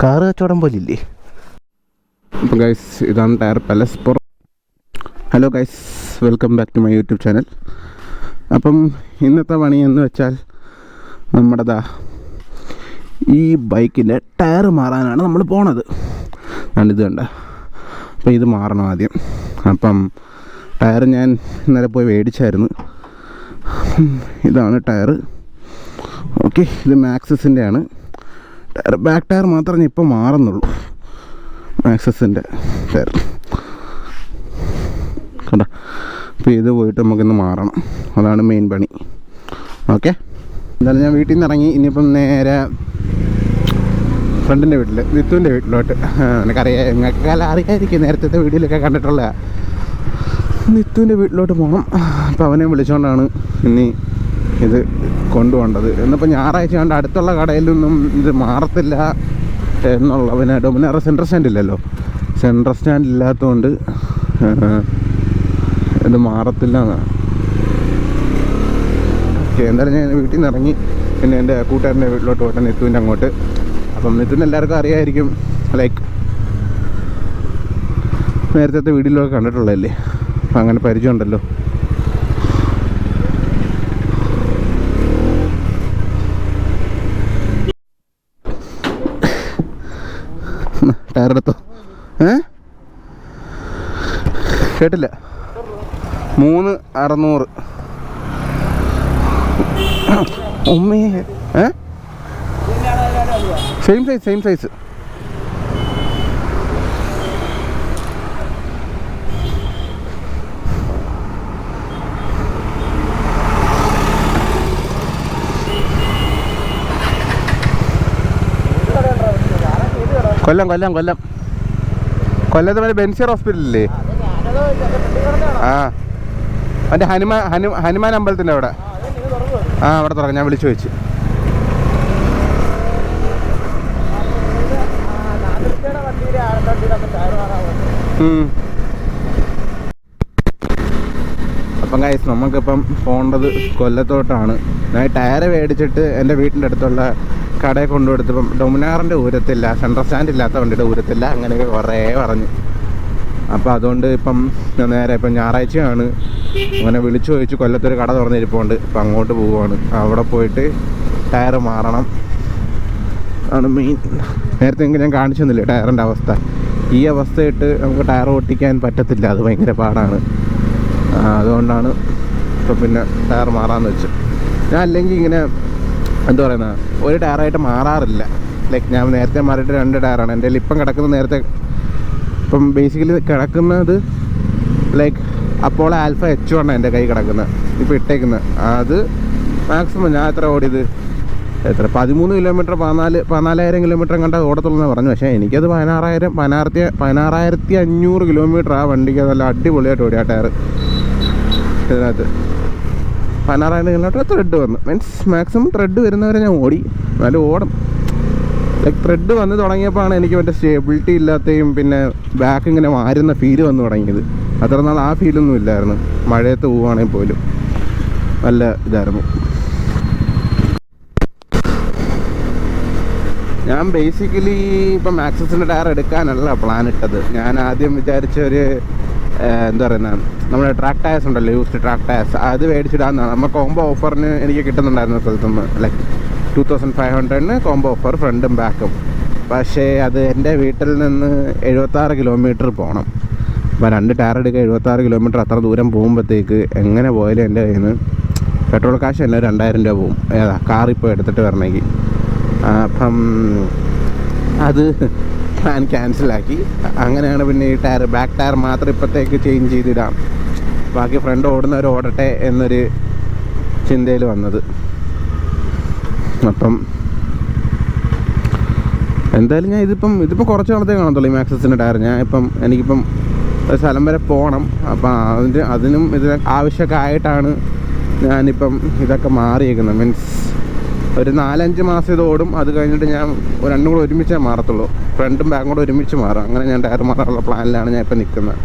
Car കച്ചവടം പോലില്ലേ. അപ്പോൾ guys, ഇതാണ് tyre palace. Hello guys, welcome back to my YouTube channel. അപ്പം ഇന്നത്തെ പണി എന്ന് വെച്ചാൽ നമ്മുടേതാ ഈ ബൈക്കിൻ്റെ ടയർ മാറാനാണ് നമ്മൾ പോണത്. ഇത് കണ്ട. അപ്പോൾ ഇത് മാറണം ആദ്യം. അപ്പം ടയർ ഞാൻ ഇന്നലെ പോയി മേടിച്ചായിരുന്നു. ഇതാണ് ടയർ. ഓക്കെ, ഇത് മാക്സിസിൻ്റെ ആണ് ടയർ. ബാക്ക് ടയർ മാത്രമേ ഇപ്പോൾ മാറുന്നുള്ളൂ. മാക്സിസിൻ്റെ ടയർ കണ്ട. അപ്പോൾ ഇത് പോയിട്ട് നമുക്കിന്ന് മാറണം. അതാണ് മെയിൻ പണി. ഓക്കെ, എന്തായാലും ഞാൻ വീട്ടിൽ നിന്ന് ഇറങ്ങി. ഇനിയിപ്പം നേരെ ഫ്രണ്ടിൻ്റെ വീട്ടിൽ, നിത്തുവിൻ്റെ വീട്ടിലോട്ട്. എനിക്കറിയാം, നിങ്ങൾക്കെല്ലാം അറിയാതിരിക്കും, നേരത്തെ വീഡിയോയിലൊക്കെ കണ്ടിട്ടുള്ള നിത്തുവിൻ്റെ വീട്ടിലോട്ട് പോകണം. അപ്പോൾ അവനെ വിളിച്ചുകൊണ്ടാണ് ഇനി ഇത് കൊണ്ടുപോകേണ്ടത്. എന്നിപ്പോൾ ഞായറാഴ്ച കൊണ്ട് അടുത്തുള്ള കടയിലൊന്നും ഇത് മാറത്തില്ല എന്നുള്ള, പിന്നെ ഡൊമിനാർ സെൻട്രൽ സ്റ്റാൻഡ് ഇല്ലല്ലോ. സെൻട്രൽ സ്റ്റാൻഡ് ഇല്ലാത്തതുകൊണ്ട് ഇത് മാറത്തില്ല എന്നാണ്. ഓക്കെ, എന്തായാലും ഞാൻ വീട്ടിൽ നിന്ന് ഇറങ്ങി. പിന്നെ എൻ്റെ കൂട്ടുകാരൻ്റെ വീട്ടിലോട്ട് പോട്ടെ, നിത്തുവിൻ്റെ അങ്ങോട്ട്. അപ്പം നിത്തുവിന് എല്ലാവർക്കും അറിയാമായിരിക്കും, ലൈക്ക് നേരത്തെ വീഡിയോയിലൊക്കെ കണ്ടിട്ടുള്ളതല്ലേ. അപ്പം അങ്ങനെ പരിചയമുണ്ടല്ലോ. ടയറെടുത്തോ? കേട്ടില്ല. 3600. ഉമ്മേ, സെയിം സൈസ്. കൊല്ലത്ത് മറ്റേ ബെൻസിയർ ഹോസ്പിറ്റലില്ലേ? ആ, മറ്റേ ഹനുമാൻ അമ്പലത്തിൻ്റെ അവിടെ. ആ, അവിടെ തുറക്കാം. ഞാൻ വിളിച്ചു ചോദിച്ചു. അപ്പം ഗൈസ്, നമുക്കിപ്പം പോകേണ്ടത് കൊല്ലത്തോട്ടാണ്. ഞാൻ ടയർ മേടിച്ചിട്ട് എൻ്റെ വീട്ടിൻ്റെ അടുത്തുള്ള കടയിൽ കൊണ്ടുകൊടുത്തപ്പം ഡൊമിനാറിൻ്റെ ഊരത്തില്ല, സെൻട്രൽ സ്റ്റാൻഡ് ഇല്ലാത്ത വണ്ടിയുടെ ഊരത്തില്ല, അങ്ങനെയൊക്കെ കുറേ പറഞ്ഞു. അപ്പോൾ അതുകൊണ്ട് ഇപ്പം നേരെ ഇപ്പം ഞായറാഴ്ചയാണ്. അങ്ങനെ വിളിച്ചു ചോദിച്ചു. കൊല്ലത്തൊരു കട തുറന്നിരിപ്പുണ്ട്. ഇപ്പം അങ്ങോട്ട് പോവുകയാണ്. അവിടെ പോയിട്ട് ടയർ മാറണം ആണ് മെയിൻ. നേരത്തെ എങ്കിലും ഞാൻ കാണിച്ചു തന്നില്ലേ ടയറിൻ്റെ അവസ്ഥ. ഈ അവസ്ഥയിട്ട് നമുക്ക് ടയർ ഓട്ടിക്കാൻ പറ്റത്തില്ല, അത് ഭയങ്കര പാടാണ്. അതുകൊണ്ടാണ് ഇപ്പോൾ പിന്നെ ടയർ മാറാമെന്ന് വെച്ചു. ഞാൻ അല്ലെങ്കിൽ ഇങ്ങനെ എന്താ പറയുന്ന, ഒരു ടയറായിട്ട് മാറാറില്ല. ലൈക്ക് ഞാൻ നേരത്തെ മാറിയിട്ട് 2 ടയറാണ് എൻ്റെ കയ്യിൽ ഇപ്പം കിടക്കുന്നത്. നേരത്തെ ഇപ്പം ബേസിക്കലി കിടക്കുന്നത് ലൈക്ക് അപ്പോളോ ആൽഫ H1 എൻ്റെ കൈ കിടക്കുന്നത്, ഇപ്പോൾ ഇട്ടേക്കുന്നത്. അത് മാക്സിമം ഞാൻ എത്ര ഓടിയത്, 13 കിലോമീറ്റർ 14,000 കിലോമീറ്റർ കണ്ട ഓടത്തുള്ളൂ പറഞ്ഞു. പക്ഷേ എനിക്കത് 16,500 കിലോമീറ്റർ ആ വണ്ടിക്ക് നല്ല അടിപൊളിയായിട്ട് ഓടി. ആ ടയർ ഇതിനകത്ത് 16,000 കിലോമീറ്റർ ത്രെഡ് വന്നു. മീൻസ് മാക്സിമം ത്രെഡ് വരുന്നവരെ ഞാൻ ഓടി. എന്നാലും ഓടും. ലൈക്ക് ത്രെഡ് വന്ന് തുടങ്ങിയപ്പോഴാണ് എനിക്ക് മറ്റേ സ്റ്റേബിലിറ്റി ഇല്ലാത്തയും പിന്നെ ബാക്ക് ഇങ്ങനെ മാറുന്ന ഫീല് വന്നു തുടങ്ങിയത്. അത്ര നാൾ ആ ഫീലൊന്നും ഇല്ലായിരുന്നു. മഴയത്ത് പോവുകയാണെങ്കിൽ പോലും നല്ല ഇതായിരുന്നു. ഞാൻ ബേസിക്കലി ഇപ്പം മാക്സിസിൻ്റെ ടയർ എടുക്കാനല്ല പ്ലാൻ ഇട്ടത്. ഞാൻ ആദ്യം വിചാരിച്ച ഒരു എന്താ പറയുന്ന, നമ്മുടെ ട്രാക്ക് ടയേഴ്സ് ഉണ്ടല്ലോ, യൂസ്ഡ് ട്രാക്ക് ടയേഴ്സ്, അത് മേടിച്ചിടാമെന്നാണ്. നമ്മൾ കോംബോ ഓഫറിന് എനിക്ക് കിട്ടുന്നുണ്ടായിരുന്ന സ്ഥലത്തുനിന്ന്. ലൈക്ക് 2500 കോംബോ ഓഫർ, ഫ്രണ്ടും ബാക്കും. പക്ഷേ അത് എൻ്റെ വീട്ടിൽ നിന്ന് 76 കിലോമീറ്റർ പോകണം. അപ്പോൾ 2 ടയർ എടുക്കുക, 76 കിലോമീറ്റർ. അത്ര ദൂരം പോകുമ്പോഴത്തേക്ക് എങ്ങനെ പോയാലും എൻ്റെ കയ്യിൽ നിന്ന് പെട്രോൾ കാശ് തന്നെ 2000 രൂപ പോകും. ഏതാ കാറിപ്പോൾ എടുത്തിട്ട് വരണമെങ്കിൽ. അപ്പം അത് പ്ലാൻ ക്യാൻസലാക്കി. അങ്ങനെയാണ് പിന്നെ ഈ ടയർ, ബാക്ക് ടയർ മാത്രം ഇപ്പോഴത്തേക്ക് ചേഞ്ച് ചെയ്തിടാം, ബാക്കി ഫ്രണ്ട് ഓടുന്നവർ ഓടട്ടെ എന്നൊരു ചിന്തയിൽ വന്നത്. അപ്പം എന്തായാലും ഞാൻ ഇതിപ്പം കുറച്ച് നാളത്തെ കാണത്തുള്ളൂ ഈ മാക്സിസിൻ്റെ ടയർ. എനിക്കിപ്പം ഒരു സ്ഥലം വരെ പോകണം. അപ്പം അതിനും ഇതിന് ആവശ്യമൊക്കെ ആയിട്ടാണ് ഞാനിപ്പം ഇതൊക്കെ മാറിയേക്കുന്നത്. മീൻസ് ഒരു 4-5 മാസം ഇത് ഓടും. അത് കഴിഞ്ഞിട്ട് ഞാൻ 2 കൂടെ ഒരുമിച്ചേ മാറത്തുള്ളൂ. ഫ്രണ്ടും ബാക്കും കൂടെ ഒരുമിച്ച് മാറാം. അങ്ങനെ ഞാൻ ടയർ മാറാനുള്ള പ്ലാനിലാണ് ഞാൻ ഇപ്പം നിൽക്കുന്നത്.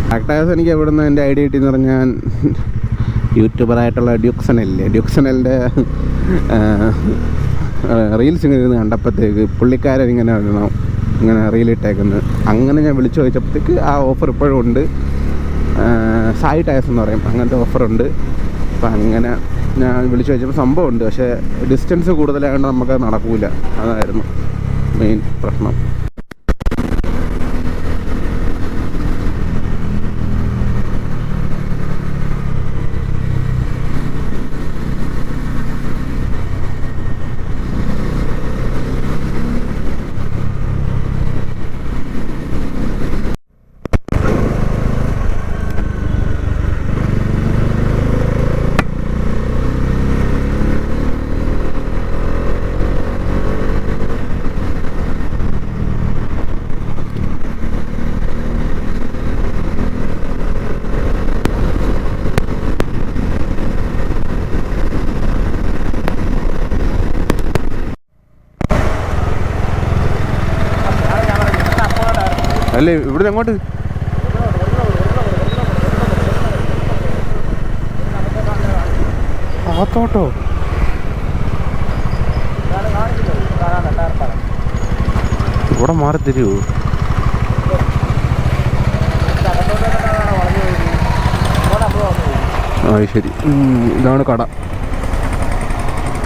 ബാക്ക് ടയേഴ്സ് എനിക്ക് എവിടെ നിന്ന് എൻ്റെ ഐഡിയ കിട്ടിയെന്ന് പറഞ്ഞാൽ, യൂട്യൂബറായിട്ടുള്ള ഡ്യൂക്സണലിൻ്റെ റീൽസ് ഇങ്ങനെ ഇരുന്ന് കണ്ടപ്പോഴത്തേക്ക് പുള്ളിക്കാരൻ ഇങ്ങനെ ഇടണം, ഇങ്ങനെ റീലിട്ടേക്കുന്നത്. അങ്ങനെ ഞാൻ വിളിച്ചു ചോദിച്ചപ്പോഴത്തേക്ക് ആ ഓഫർ ഇപ്പോഴും ഉണ്ട്, സായി ടയർസ് എന്ന് പറയും, അങ്ങനത്തെ ഓഫറുണ്ട്. അപ്പം അങ്ങനെ ഞാൻ വിളിച്ചു ചോദിച്ചപ്പോൾ സംഭവമുണ്ട്, പക്ഷേ ഡിസ്റ്റൻസ് കൂടുതലായതുകൊണ്ട് നമുക്കത് നടക്കില്ല. അതായിരുന്നു മെയിൻ പ്രശ്നം. അല്ലേ ഇവിടുന്ന് എങ്ങോട്ട്? ആത്തോട്ടോ? ഇവിടെ മാറി തരുമോ? ആ ശരി, ഇതാണ് കട,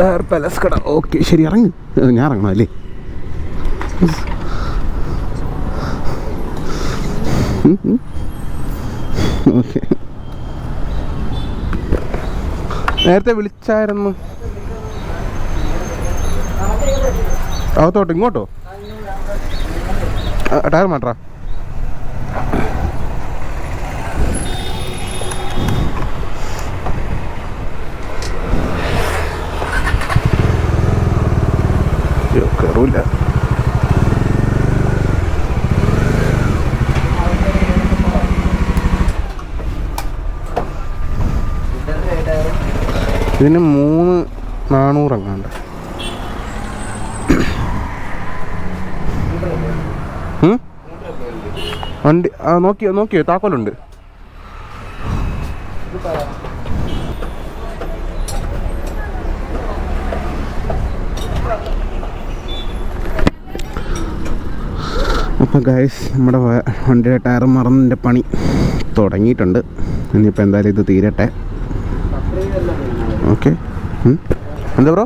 ടയർ പാലസ് കട. ഓക്കെ ശരി, ഇറങ്ങ്. ഞാൻ ഇറങ്ങണം അല്ലേ? ഓക്കെ, നേരത്തെ വിളിച്ചായിരുന്നു. അകത്തോട്ടോ? ഇങ്ങോട്ടോ? ടയർ മാറ്റാ. കയറൂല. ഇതിന് 3,400 എങ്ങാണ്ട്. വണ്ടി നോക്കിയോ താക്കോലുണ്ട്. അപ്പം ഗൈസ്, നമ്മുടെ വണ്ടിയുടെ ടയർ മറന്നതിൻ്റെ പണി തുടങ്ങിയിട്ടുണ്ട്. ഇനിയിപ്പോൾ എന്തായാലും ഇത് തീരട്ടെ. ഓക്കെ, എന്താ ബ്രോ?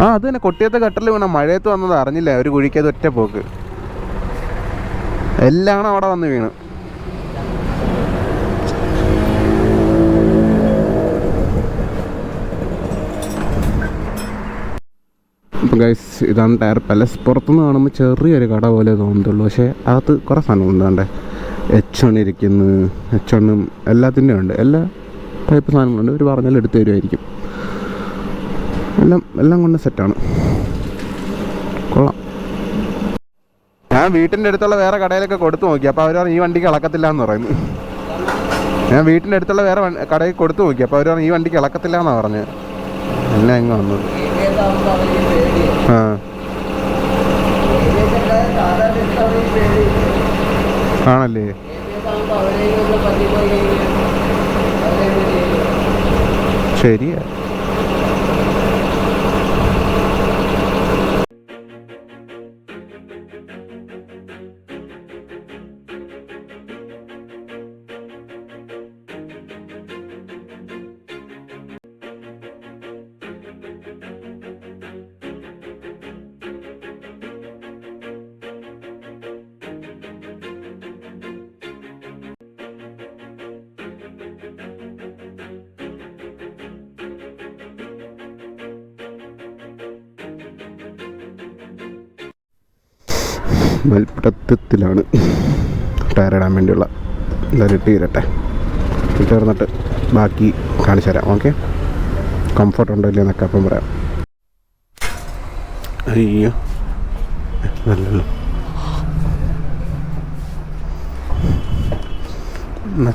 അത് തന്നെ, കൊട്ടിയത്തെ ഗട്ടറിൽ വീണ. മഴയത്ത് വന്നത് അറിഞ്ഞില്ല, ഒരു കുഴിക്കത് ഒറ്റ പോക്ക്. എല്ലാം അവിടെ വന്ന് വീണ്. അപ്പം ഗൈസ്, ഇതാണ് ടയർ പാലസ്. പുറത്തുനിന്ന് കാണുമ്പോൾ ചെറിയൊരു കട പോലെ തോന്നത്തുള്ളൂ, പക്ഷേ അകത്ത് കുറേ സാധനങ്ങളുണ്ട്. കണ്ടേ, H1 ഇരിക്കുന്നു, H1 എല്ലാത്തിൻ്റെ ഉണ്ട്, എല്ലാ ടൈപ്പ് സാധനങ്ങളുണ്ട്. ഒരു പറഞ്ഞാൽ എടുത്തു തരുമായിരിക്കും. എല്ലാം കൊണ്ട് സെറ്റാണ്, കൊള്ളാം. ഞാൻ വീട്ടിൻ്റെ അടുത്തുള്ള വേറെ കടയിലൊക്കെ കൊടുത്തു നോക്കി, അപ്പോൾ അവർ പറഞ്ഞു ഈ വണ്ടിക്ക് ഇളക്കത്തില്ല എന്ന് പറയുന്നു. ഞാൻ വീട്ടിൻ്റെ അടുത്തുള്ള വേറെ കടയിൽ കൊടുത്തു നോക്കി, അപ്പോൾ അവർ പറഞ്ഞു ഈ വണ്ടിക്ക് ഇളക്കത്തില്ല എന്നാണ് പറഞ്ഞത്. എല്ലാം എങ്ങ് വന്നത്. ആണല്ലേ? ശരിയാ. മൽപ്പിടുത്തത്തിലാണ് ടയർ ഇടാൻ വേണ്ടിയുള്ള. എന്തായാലും ഇട്ട് തീരട്ടെ, ഇട്ട് തീർന്നിട്ട് ബാക്കി കാണിച്ചു തരാം. ഓക്കെ, കംഫർട്ട് ഉണ്ടോ ഇല്ല എന്നൊക്കെ അപ്പം പറയാം. അയ്യോ നല്ലല്ലോ,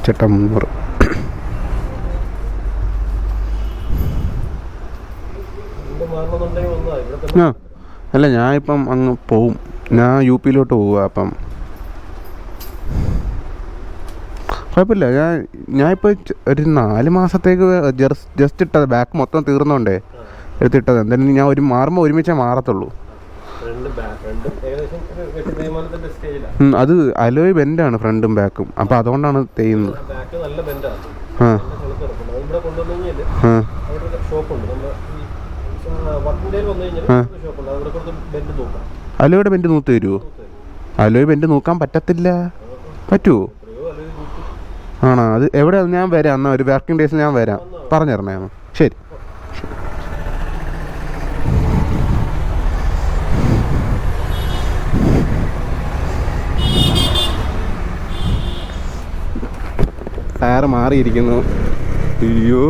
ചേട്ടാ 300. അല്ല, ഞാനിപ്പം അങ്ങ് പോവും, ഞാൻ UP-യിലോട്ട് പോവുക. അപ്പം കുഴപ്പമില്ല, ഞാനിപ്പോൾ ഒരു 4 മാസത്തേക്ക് ജസ്റ്റ് ഇട്ടത്. ബാക്ക് മൊത്തം തീർന്നോണ്ടേ എടുത്തിട്ടത്. എന്തായാലും ഞാൻ മാറുമ്പോൾ ഒരുമിച്ചേ മാറത്തുള്ളൂ. അത് അലോയ് ബെൻഡാണ് ഫ്രണ്ടും ബാക്കും, അപ്പോൾ അതുകൊണ്ടാണ് തേയുന്നത്. അലോയുടെ ബെൻഡ് നൂത്ത് തരുമോ? അലോയ് ബെൻഡ് നോക്കാൻ പറ്റത്തില്ല. പറ്റുമോ? ആണോ? അത് എവിടെ? ഞാൻ വരാം, എന്നാൽ ഒരു വർക്കിംഗ് ഡേയ്സിൽ ഞാൻ വരാം, പറഞ്ഞു തരണേ. ശരി. ടയർ മാറിയിരിക്കുന്നു. അയ്യോ,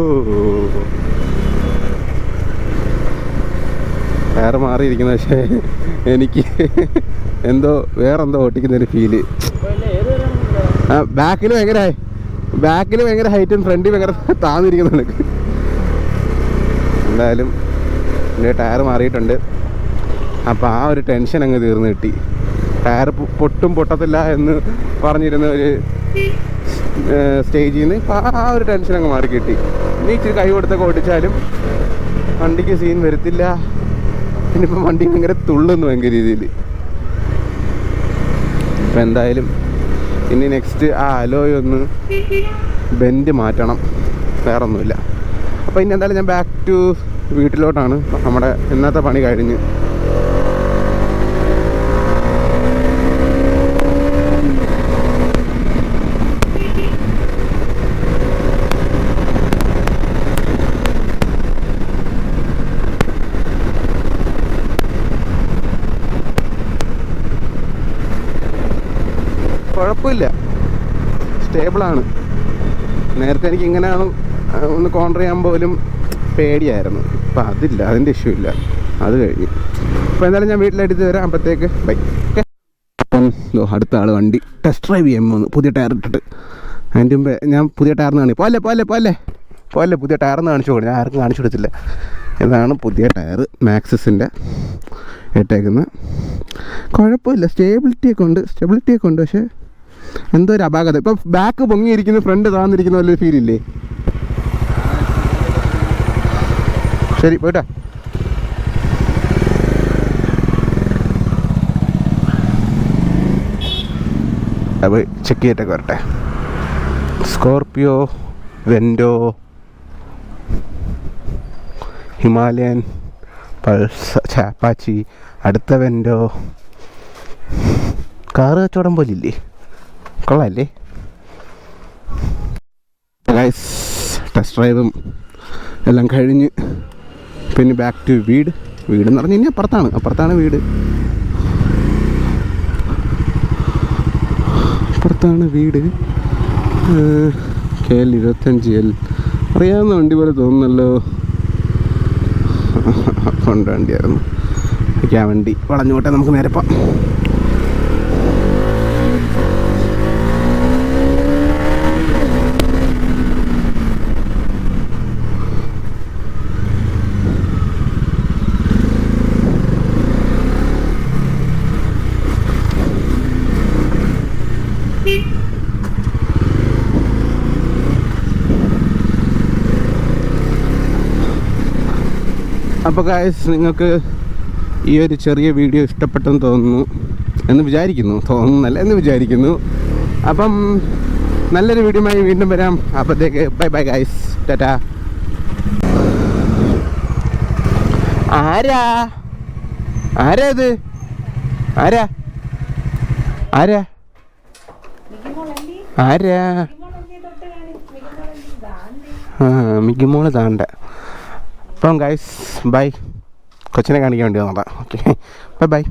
ടയർ മാറിയിരിക്കുന്നു. പക്ഷേ എനിക്ക് വേറെന്തോ ഓട്ടിക്കുന്നൊരു ഫീല്. ബാക്കിൽ ഭയങ്കര ഹൈറ്റും ഫ്രണ്ടിൽ ഭയങ്കര താന്നിരിക്കുന്നുണ്ട്. എന്തായാലും എൻ്റെ ടയർ മാറിയിട്ടുണ്ട്. അപ്പോൾ ആ ഒരു ടെൻഷൻ അങ്ങ് തീർന്നു കിട്ടി. ടയർ പൊട്ടത്തില്ല എന്ന് പറഞ്ഞിരുന്ന ഒരു സ്റ്റേജിൽ നിന്ന് ഇപ്പോൾ ആ ഒരു ടെൻഷൻ അങ്ങ് മാറി കിട്ടി. ഇനി ഇച്ചിരി കൈ കൊടുത്തൊക്കെ ഓടിച്ചാലും വണ്ടിക്ക് സീൻ വരത്തില്ല. പിന്നിപ്പം വണ്ടി ഭയങ്കര തുള്ളുന്നു ഭയങ്കര രീതിയിൽ. ഇപ്പം എന്തായാലും ഇനി നെക്സ്റ്റ് ആ അലോയ് ഒന്ന് ബെൻഡ് മാറ്റണം, വേറൊന്നുമില്ല. അപ്പോൾ ഇനി എന്തായാലും ഞാൻ ബാക്ക് ടു വീട്ടിലോട്ടാണ്. നമ്മുടെ ഇന്നത്തെ പണി കഴിഞ്ഞ്. കുഴപ്പമില്ല, സ്റ്റേബിളാണ്. നേരത്തെ എനിക്ക് ഇങ്ങനെയാണ് ഒന്ന് കോൺട്ര ചെയ്യാൻ പോലും പേടിയായിരുന്നു. ഇപ്പം അതില്ല, അതിൻ്റെ ഇഷ്യൂ ഇല്ല. അത് കഴിഞ്ഞ് ഇപ്പോൾ എന്തായാലും ഞാൻ വീട്ടിലെടുത്ത് തരാം. അപ്പോഴത്തേക്ക് ബൈ. അപ്പം അടുത്ത ആൾ വണ്ടി ടെസ്റ്റ് ഡ്രൈവ് ചെയ്യാൻ വന്നു, പുതിയ ടയർ ഇട്ടിട്ട്. അതിൻ്റെ മുമ്പേ ഞാൻ പുതിയ ടയറിന് കാണിക്കും. പോലെ പുതിയ ടയറിന് കാണിച്ചു കൊടുക്കും. ഞാൻ ആർക്കും കാണിച്ചു കൊടുത്തില്ല. ഇതാണ് പുതിയ ടയർ, മാക്സിസിൻ്റെ ഇട്ടേക്കുന്നത്. കുഴപ്പമില്ല, സ്റ്റെബിലിറ്റിയൊക്കെ ഉണ്ട്. പക്ഷേ എന്തോ ഒരു അപാകത. ഇപ്പം ബാക്ക് പൊങ്ങിയിരിക്കുന്നു, ഫ്രണ്ട് താന്നിരിക്കുന്ന വലിയൊരു ഫീലില്ലേ? ശരി, പോയിട്ടാ. അപ്പോൾ ചെക്ക് ചെയ്തിട്ടൊക്കെ വരട്ടെ. സ്കോർപിയോ, വെൻഡോ, ഹിമാലയൻ, പൾസർ, അപ്പാച്ചി, അടുത്ത വെൻഡോ. കാറ് കച്ചവടം പോലില്ലേ? കൊള്ളാമല്ലേ? ഗൈസ്, ടെസ്റ്റ് ഡ്രൈവും എല്ലാം കഴിഞ്ഞ് പിന്നെ ബാക്ക് ടു വീടെന്ന് പറഞ്ഞു കഴിഞ്ഞാൽ അപ്പുറത്താണ് വീട്. KL 25L അറിയാവുന്ന വണ്ടി പോലെ തോന്നുന്നല്ലോ. കൊണ്ട് വണ്ടിയായിരുന്നു. ആ വണ്ടി വളഞ്ഞോട്ടെ, നമുക്ക് നേരെ പോകാം. അപ്പോൾ ഗൈസ്, നിങ്ങൾക്ക് ഈ ഒരു ചെറിയ വീഡിയോ ഇഷ്ടപ്പെട്ടെന്ന് എന്ന് വിചാരിക്കുന്നു. അപ്പം നല്ലൊരു വീഡിയോയുമായി വീണ്ടും വരാം. അപ്പോഴത്തേക്ക് ബൈ ഗൈസ്, ടാറ്റാ. ആരാ ഇത്? ആരാ മിഗിമോള് താണ്ട. അപ്പം ഗൈസ് ബൈ. കൊച്ചിനെ കാണിക്കാൻ വേണ്ടി വന്നതാ. Okay, by.